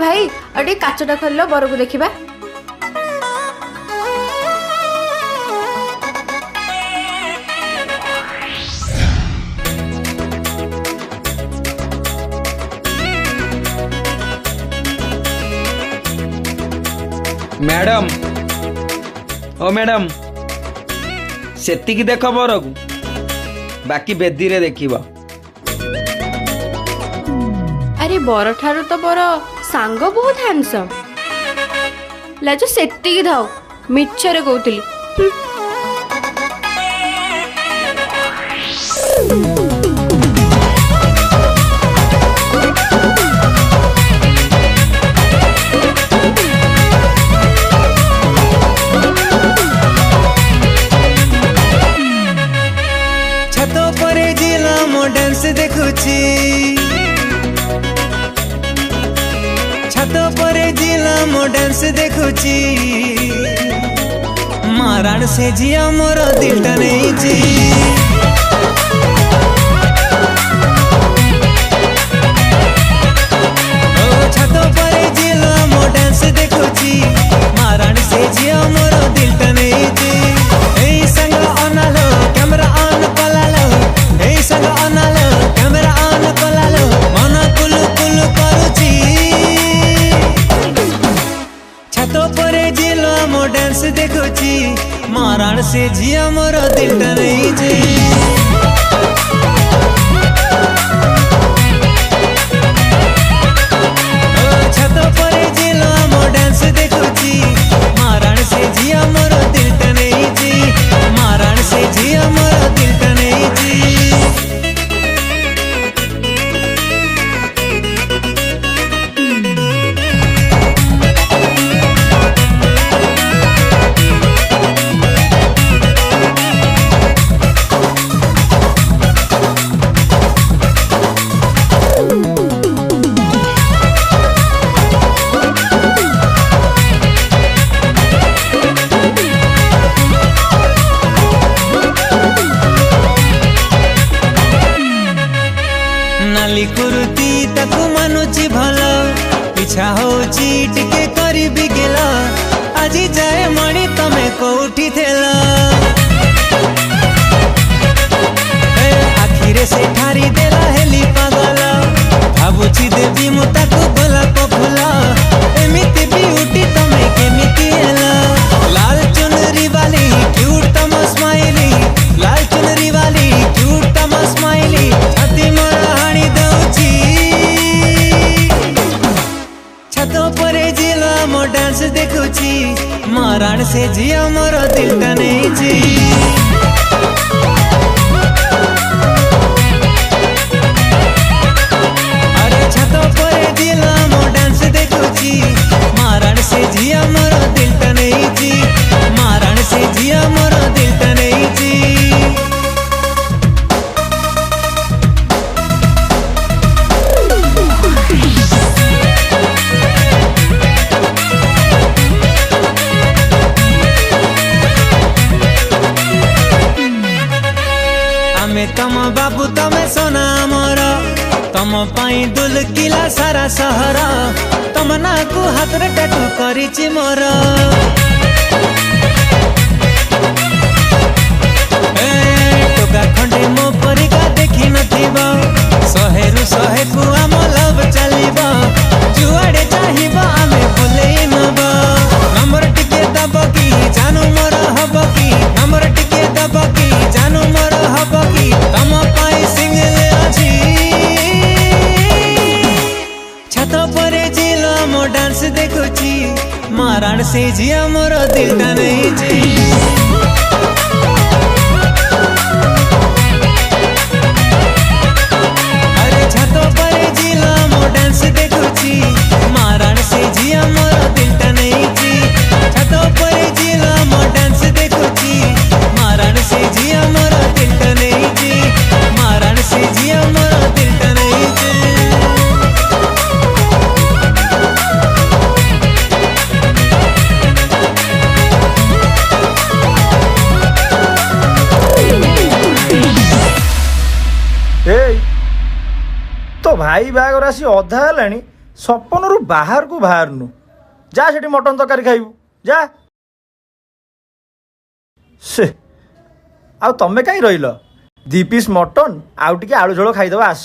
भाई अटे काचटा खोल बर को देखा। मैडम ओ मैडम सेतिकी देख बर को बाकी बेदी रे देखिबा। अरे बर ठारू तो बर सांग बहुत हैंडसम लाजो सेतिकी धाओ मिछरे कहतली। डांस देखुची छत पर जिला मो डांस देखुची मारण से जिया मोर दिलटा नहीं जी। छत पर जिला मो डांस देखुची मारण से जिया मोर दिलटा नहीं जी। ए संग अनालो कैमरा ऑन कलालो ए संग अनालो कैमरा ऑन कलालो मन कुलु कुलु करूची छत पर जिला मो डांस देखुची मारण से जिया मोर दिलटा नहीं जी। छत पर जिला मो डांस देखुची मारण से जिया मोर दिलटा नहीं जी। मारण से जिया मोर दिलटा नहीं जी। नाली कुर्ती ताकू मानुची भला पिछा होची टिके करी बिगेल आजी जाए मणि तमे कोठी थेला आखिरे से ठारी देला हेली पागल भाबुची देवी मु ताकू गोलाप फूल एमिति ब्यूटी तमे केमिति हेला। लाल चुनरी वाली क्यूट तम स्माइली लाल चुनरी वाली क्यूट तम स्माइली छाती मोरा हाणी दउची छत पर जिला मो डांस देखुची मारण से जिया मोर दिलटा नहीं जी। अरे छत पर जिला मो डांस देखुची मारण से जिया मोर दिलटा नहीं जी। मारण से जिया मोर दिलटा नहीं जी। आमे तम बाबू तमे सोना मोर तम पाई दुल किला सारा सहर तम ना को हाथ रे टाटू करिछि मोर। टोका खंडे मो परिका देखि नथिबा सहेरु सहे को आम लव चलिबा जुआडे चाहिबा आमे बुलेई नबा। नंबर टिके दब की जानू मोर हब की नंबर टिके दब की जानू मोर हब की तम पाई सिंगल अछि छत पर जिला मो डांस देखुची मारण से जिया मोर दिलटा नहीं जी। अरे छत पर जिला मो डांस देखुची मारण से जिया मोर दिलटा नहीं जी। छत पर जिला मो डांस देखुची मारण से जिया मोर दिलटा नहीं जी। मारण से जिया मोर दिलटा नहीं जी। ए तो भाई बागर आसी अधा है ସପନରୁ ବାହାରକୁ ବାହାରୁନୁ ଯା ସେଠି ମଟନ ତରକାରୀ ଖାଇବୁ ଯା ସେ ଆଉ ତମେ କାହିଁ ରହିଲ 2 ପିସ୍ ମଟନ ଆଉ ଟିକେ ଆଳୁ ଝୋଳ ଖାଇଦେବା ଆସ